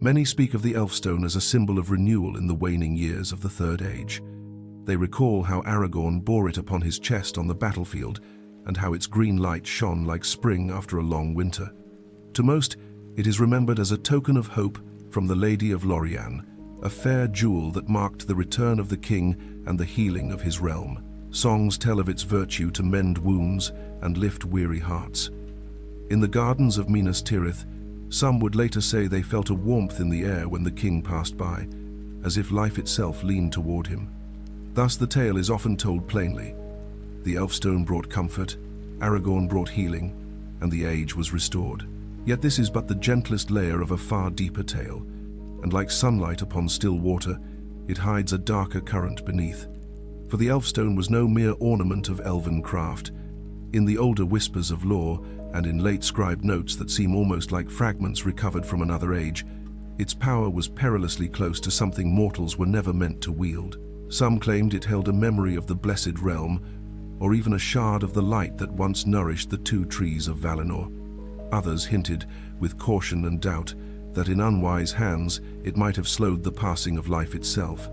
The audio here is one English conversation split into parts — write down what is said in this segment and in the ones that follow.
Many speak of the Elfstone as a symbol of renewal in the waning years of the Third Age. They recall how Aragorn bore it upon his chest on the battlefield, and how its green light shone like spring after a long winter. To most, it is remembered as a token of hope from the Lady of Lorien, a fair jewel that marked the return of the king and the healing of his realm. Songs tell of its virtue to mend wounds and lift weary hearts. In the gardens of Minas Tirith, some would later say they felt a warmth in the air when the king passed by, as if life itself leaned toward him. Thus the tale is often told plainly. The Elfstone brought comfort, Aragorn brought healing, and the age was restored. Yet this is but the gentlest layer of a far deeper tale, and like sunlight upon still water, it hides a darker current beneath. For the Elfstone was no mere ornament of elven craft. In the older whispers of lore, and in late scribed notes that seem almost like fragments recovered from another age, its power was perilously close to something mortals were never meant to wield. Some claimed it held a memory of the blessed realm, or even a shard of the light that once nourished the two trees of Valinor. Others hinted, with caution and doubt, that in unwise hands it might have slowed the passing of life itself.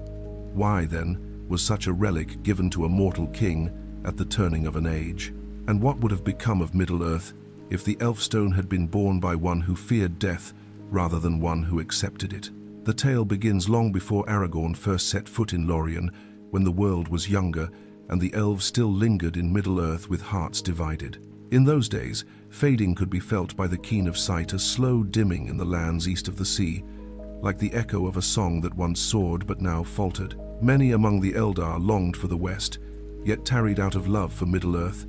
Why, then, was such a relic given to a mortal king at the turning of an age? And what would have become of Middle-earth if the Elfstone had been borne by one who feared death rather than one who accepted it? The tale begins long before Aragorn first set foot in Lorien, when the world was younger and the elves still lingered in Middle-earth with hearts divided. In those days, fading could be felt by the keen of sight, a slow dimming in the lands east of the sea, like the echo of a song that once soared but now faltered. Many among the Eldar longed for the west, yet tarried out of love for Middle-earth,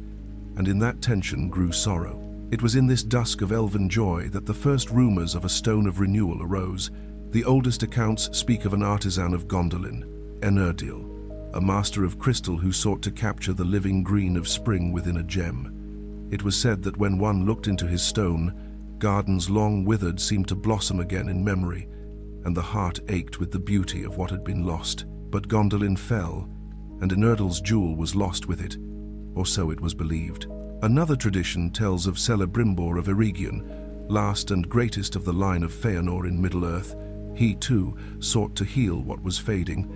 and in that tension grew sorrow. It was in this dusk of elven joy that the first rumors of a stone of renewal arose. The oldest accounts speak of an artisan of Gondolin, Enerdil, a master of crystal who sought to capture the living green of spring within a gem. It was said that when one looked into his stone, gardens long withered seemed to blossom again in memory, and the heart ached with the beauty of what had been lost. But Gondolin fell, and Enerdil's jewel was lost with it, or so it was believed. Another tradition tells of Celebrimbor of Eregion, last and greatest of the line of Feanor in Middle-earth. He, too, sought to heal what was fading,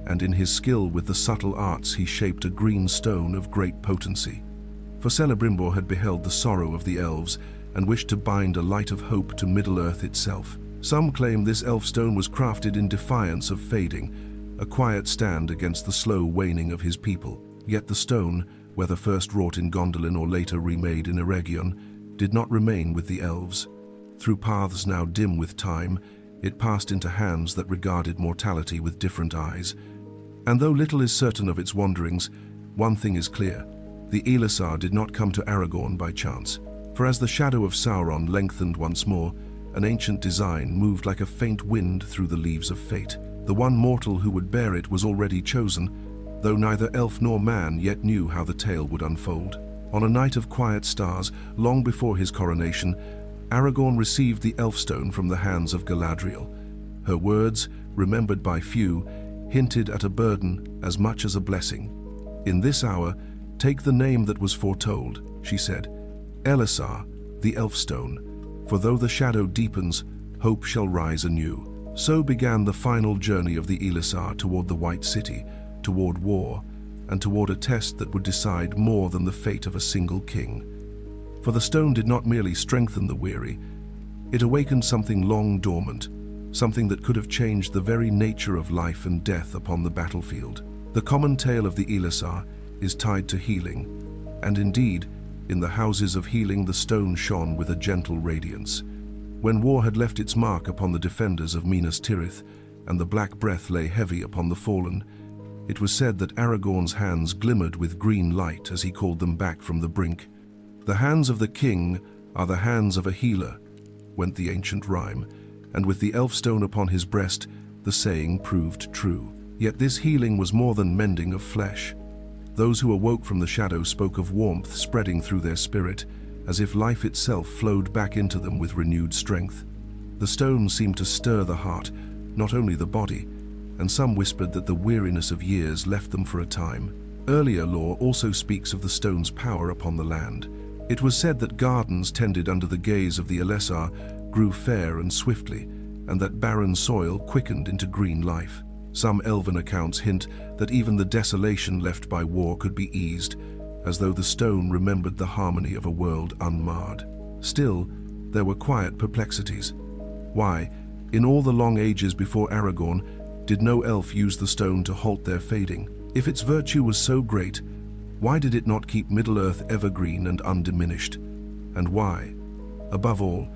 and in his skill with the subtle arts he shaped a green stone of great potency. For Celebrimbor had beheld the sorrow of the elves and wished to bind a light of hope to Middle-earth itself. Some claim this Elfstone was crafted in defiance of fading, a quiet stand against the slow waning of his people. Yet the stone, whether first wrought in Gondolin or later remade in Eregion, did not remain with the elves. Through paths now dim with time, it passed into hands that regarded mortality with different eyes. And though little is certain of its wanderings, one thing is clear. The Elessar did not come to Aragorn by chance. For as the shadow of Sauron lengthened once more, an ancient design moved like a faint wind through the leaves of fate. The one mortal who would bear it was already chosen, though neither elf nor man yet knew how the tale would unfold. On a night of quiet stars, long before his coronation, Aragorn received the Elfstone from the hands of Galadriel. Her words, remembered by few, hinted at a burden as much as a blessing. In this hour, take the name that was foretold, she said, Elessar, the Elfstone, for though the shadow deepens, hope shall rise anew. So began the final journey of the Elessar toward the White City, toward war, and toward a test that would decide more than the fate of a single king. For the stone did not merely strengthen the weary, it awakened something long dormant, something that could have changed the very nature of life and death upon the battlefield. The common tale of the Elessar is tied to healing, and indeed, in the houses of healing the stone shone with a gentle radiance. When war had left its mark upon the defenders of Minas Tirith, and the black breath lay heavy upon the fallen, it was said that Aragorn's hands glimmered with green light as he called them back from the brink. The hands of the king are the hands of a healer, went the ancient rhyme, and with the Elfstone upon his breast, the saying proved true. Yet this healing was more than mending of flesh. Those who awoke from the shadow spoke of warmth spreading through their spirit, as if life itself flowed back into them with renewed strength. The stone seemed to stir the heart, not only the body, and some whispered that the weariness of years left them for a time. Earlier lore also speaks of the stone's power upon the land. It was said that gardens tended under the gaze of the Elessar grew fair and swiftly, and that barren soil quickened into green life. Some elven accounts hint that even the desolation left by war could be eased, as though the stone remembered the harmony of a world unmarred. Still, there were quiet perplexities. Why, in all the long ages before Aragorn, did no elf use the stone to halt their fading? If its virtue was so great, why did it not keep Middle-earth evergreen and undiminished? And why, above all,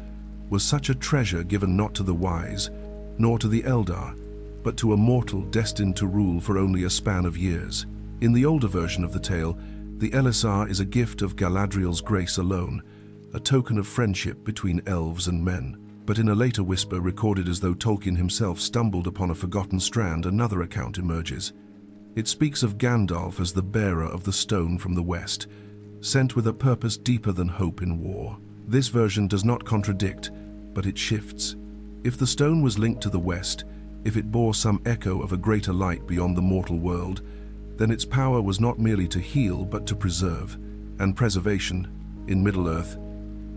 was such a treasure given not to the wise, nor to the Eldar, but to a mortal destined to rule for only a span of years? In the older version of the tale, the Elessar is a gift of Galadriel's grace alone, a token of friendship between elves and men. But in a later whisper recorded as though Tolkien himself stumbled upon a forgotten strand, another account emerges. It speaks of Gandalf as the bearer of the stone from the west, sent with a purpose deeper than hope in war. This version does not contradict, but it shifts. If the stone was linked to the west, if it bore some echo of a greater light beyond the mortal world, then its power was not merely to heal but to preserve, and preservation, in Middle-earth,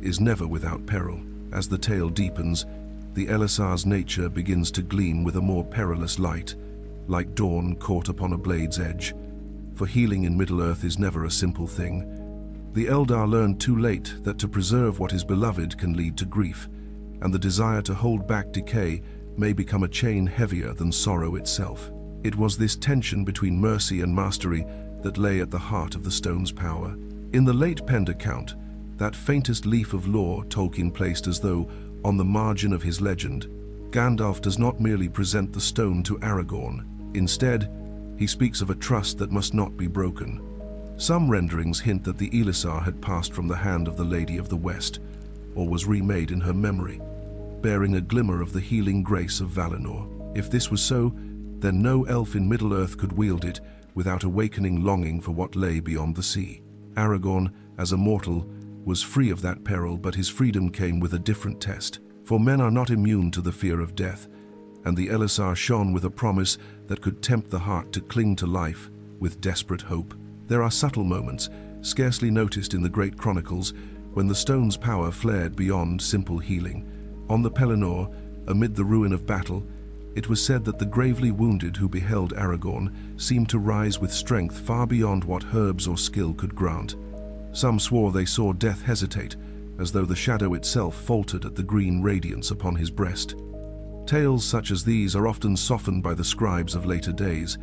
is never without peril. As the tale deepens, the Elessar's nature begins to gleam with a more perilous light, like dawn caught upon a blade's edge. For healing in Middle-earth is never a simple thing. The Eldar learned too late that to preserve what is beloved can lead to grief, and the desire to hold back decay may become a chain heavier than sorrow itself. It was this tension between mercy and mastery that lay at the heart of the stone's power. In the late penned account, that faintest leaf of lore Tolkien placed as though on the margin of his legend, Gandalf does not merely present the stone to Aragorn. Instead, he speaks of a trust that must not be broken. Some renderings hint that the Elessar had passed from the hand of the Lady of the West, or was remade in her memory, bearing a glimmer of the healing grace of Valinor. If this was so, then no elf in Middle-earth could wield it without awakening longing for what lay beyond the sea. Aragorn, as a mortal, was free of that peril, but his freedom came with a different test. For men are not immune to the fear of death, and the Elessar shone with a promise that could tempt the heart to cling to life with desperate hope. There are subtle moments, scarcely noticed in the great chronicles, when the stone's power flared beyond simple healing. On the Pelennor, amid the ruin of battle, it was said that the gravely wounded who beheld Aragorn seemed to rise with strength far beyond what herbs or skill could grant. Some swore they saw death hesitate, as though the shadow itself faltered at the green radiance upon his breast. Tales such as these are often softened by the scribes of later days,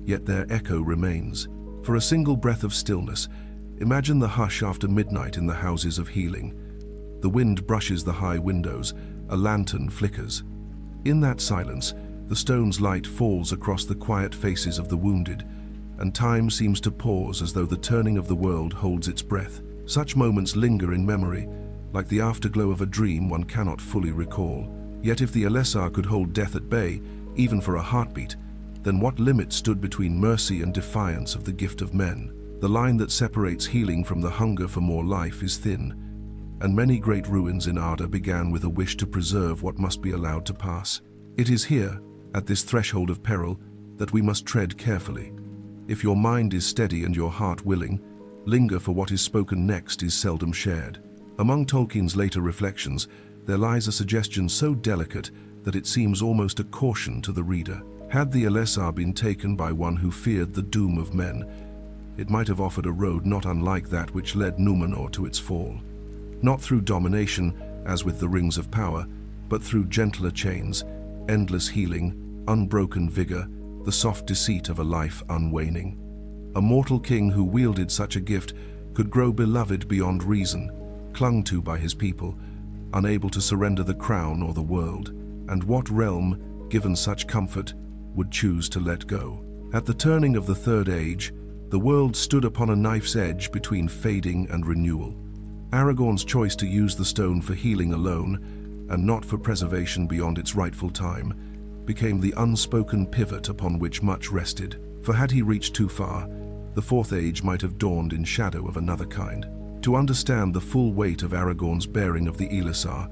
yet their echo remains. For a single breath of stillness, imagine the hush after midnight in the houses of healing. The wind brushes the high windows, a lantern flickers. In that silence, the stone's light falls across the quiet faces of the wounded, and time seems to pause as though the turning of the world holds its breath. Such moments linger in memory, like the afterglow of a dream one cannot fully recall. Yet if the Elessar could hold death at bay, even for a heartbeat, then what limit stood between mercy and defiance of the gift of men? The line that separates healing from the hunger for more life is thin, and many great ruins in Arda began with a wish to preserve what must be allowed to pass. It is here, at this threshold of peril, that we must tread carefully. If your mind is steady and your heart willing, linger, for what is spoken next is seldom shared. Among Tolkien's later reflections, there lies a suggestion so delicate that it seems almost a caution to the reader. Had the Elessar been taken by one who feared the doom of men, it might have offered a road not unlike that which led Numenor to its fall. Not through domination, as with the Rings of Power, but through gentler chains, endless healing, unbroken vigor, the soft deceit of a life unwaning. A mortal king who wielded such a gift could grow beloved beyond reason, clung to by his people, unable to surrender the crown or the world. And what realm, given such comfort, would choose to let go? At the turning of the Third Age, the world stood upon a knife's edge between fading and renewal. Aragorn's choice to use the stone for healing alone, and not for preservation beyond its rightful time, became the unspoken pivot upon which much rested. For had he reached too far, the Fourth Age might have dawned in shadow of another kind. To understand the full weight of Aragorn's bearing of the Elessar,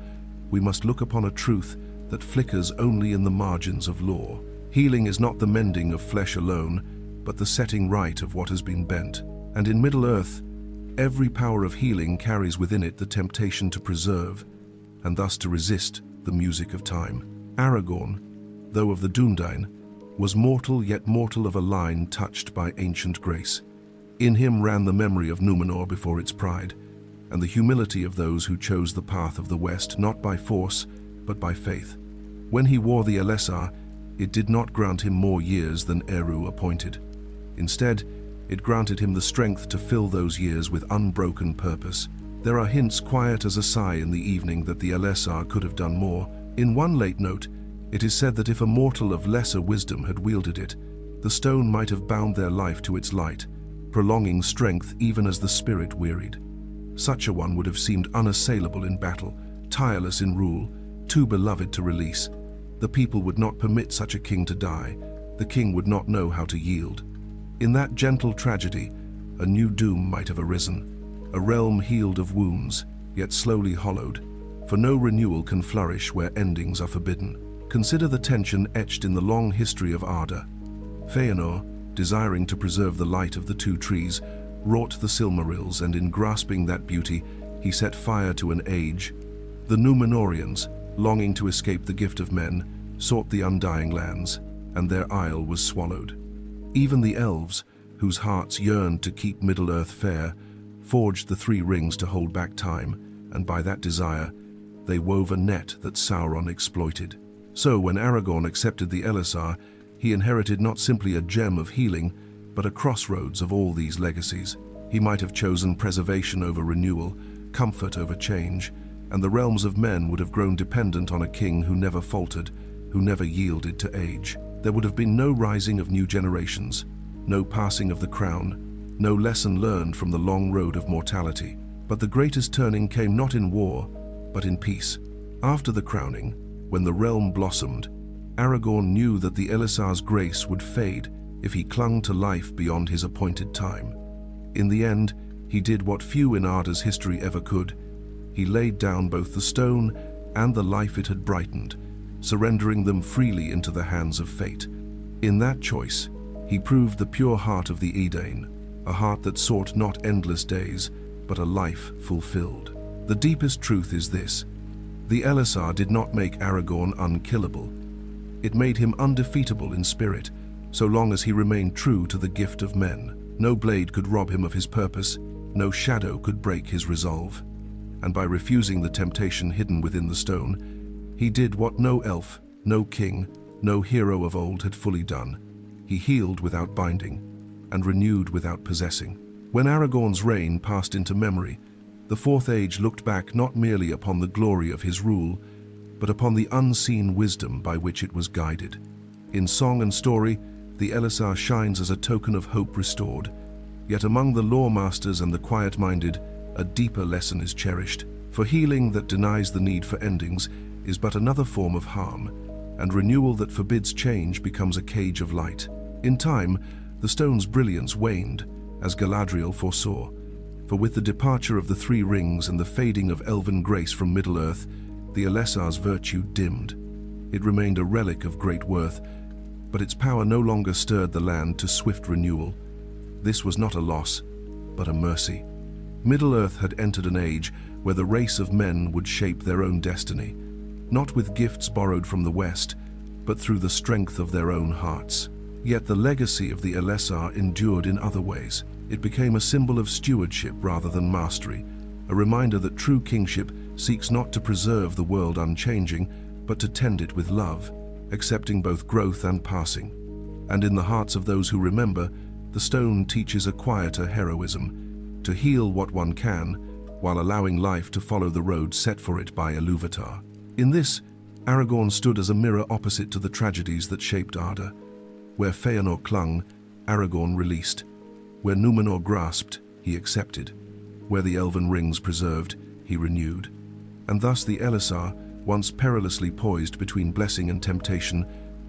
we must look upon a truth that flickers only in the margins of lore. Healing is not the mending of flesh alone, but the setting right of what has been bent. And in Middle-earth, every power of healing carries within it the temptation to preserve, and thus to resist the music of time. Aragorn, though of the Dúnedain, was mortal yet mortal of a line touched by ancient grace. In him ran the memory of Númenor before its pride, and the humility of those who chose the path of the West not by force, but by faith. When he wore the Elessar, it did not grant him more years than Eru appointed. Instead, it granted him the strength to fill those years with unbroken purpose. There are hints quiet as a sigh in the evening that the Elessar could have done more. In one late note, it is said that if a mortal of lesser wisdom had wielded it, the stone might have bound their life to its light, prolonging strength even as the spirit wearied. Such a one would have seemed unassailable in battle, tireless in rule, too beloved to release. The people would not permit such a king to die. The king would not know how to yield. In that gentle tragedy, a new doom might have arisen, a realm healed of wounds, yet slowly hollowed, for no renewal can flourish where endings are forbidden. Consider the tension etched in the long history of Arda. Feanor, desiring to preserve the light of the two trees, wrought the Silmarils, and in grasping that beauty, he set fire to an age. The Númenorians, longing to escape the gift of men, sought the undying lands, and their isle was swallowed. Even the Elves, whose hearts yearned to keep Middle-earth fair, forged the three rings to hold back time, and by that desire, they wove a net that Sauron exploited. So when Aragorn accepted the Elessar, he inherited not simply a gem of healing, but a crossroads of all these legacies. He might have chosen preservation over renewal, comfort over change, and the realms of men would have grown dependent on a king who never faltered, who never yielded to age. There would have been no rising of new generations, no passing of the crown, no lesson learned from the long road of mortality. But the greatest turning came not in war, but in peace. After the crowning, when the realm blossomed, Aragorn knew that the Elessar's grace would fade if he clung to life beyond his appointed time. In the end, he did what few in Arda's history ever could. He laid down both the stone and the life it had brightened, surrendering them freely into the hands of fate. In that choice, he proved the pure heart of the Edain, a heart that sought not endless days, but a life fulfilled. The deepest truth is this: the Elessar did not make Aragorn unkillable. It made him undefeatable in spirit, so long as he remained true to the gift of men. No blade could rob him of his purpose, no shadow could break his resolve. And by refusing the temptation hidden within the stone, he did what no elf, no king, no hero of old had fully done. He healed without binding, and renewed without possessing. When Aragorn's reign passed into memory, the Fourth Age looked back not merely upon the glory of his rule, but upon the unseen wisdom by which it was guided. In song and story, the Elessar shines as a token of hope restored. Yet among the lore masters and the quiet-minded, a deeper lesson is cherished. For healing that denies the need for endings is but another form of harm, and renewal that forbids change becomes a cage of light. In time, the stone's brilliance waned, as Galadriel foresaw. For with the departure of the three rings and the fading of elven grace from Middle-earth, the Elessar's virtue dimmed. It remained a relic of great worth, but its power no longer stirred the land to swift renewal. This was not a loss, but a mercy. Middle-earth had entered an age where the race of men would shape their own destiny, not with gifts borrowed from the West, but through the strength of their own hearts. Yet the legacy of the Elessar endured in other ways. It became a symbol of stewardship rather than mastery, a reminder that true kingship seeks not to preserve the world unchanging, but to tend it with love, accepting both growth and passing. And in the hearts of those who remember, the stone teaches a quieter heroism, to heal what one can, while allowing life to follow the road set for it by Ilúvatar. In this, Aragorn stood as a mirror opposite to the tragedies that shaped Arda. Where Feanor clung, Aragorn released. Where Númenor grasped, he accepted. Where the elven rings preserved, he renewed. And thus the Elessar, once perilously poised between blessing and temptation,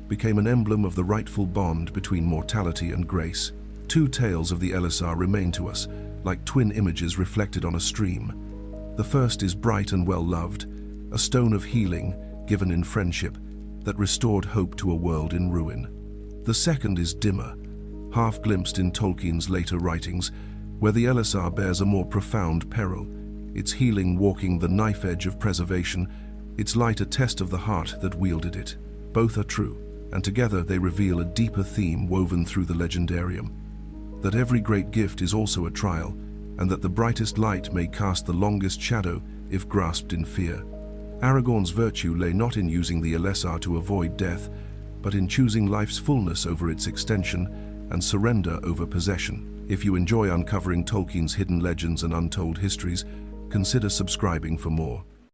became an emblem of the rightful bond between mortality and grace. Two tales of the Elessar remain to us, like twin images reflected on a stream. The first is bright and well-loved, a stone of healing given in friendship that restored hope to a world in ruin. The second is dimmer, half glimpsed in Tolkien's later writings, where the Elessar bears a more profound peril, its healing walking the knife edge of preservation, its light a test of the heart that wielded it. Both are true, and together they reveal a deeper theme woven through the legendarium. That every great gift is also a trial, and that the brightest light may cast the longest shadow if grasped in fear. Aragorn's virtue lay not in using the Elessar to avoid death, but in choosing life's fullness over its extension and surrender over possession. If you enjoy uncovering Tolkien's hidden legends and untold histories, consider subscribing for more.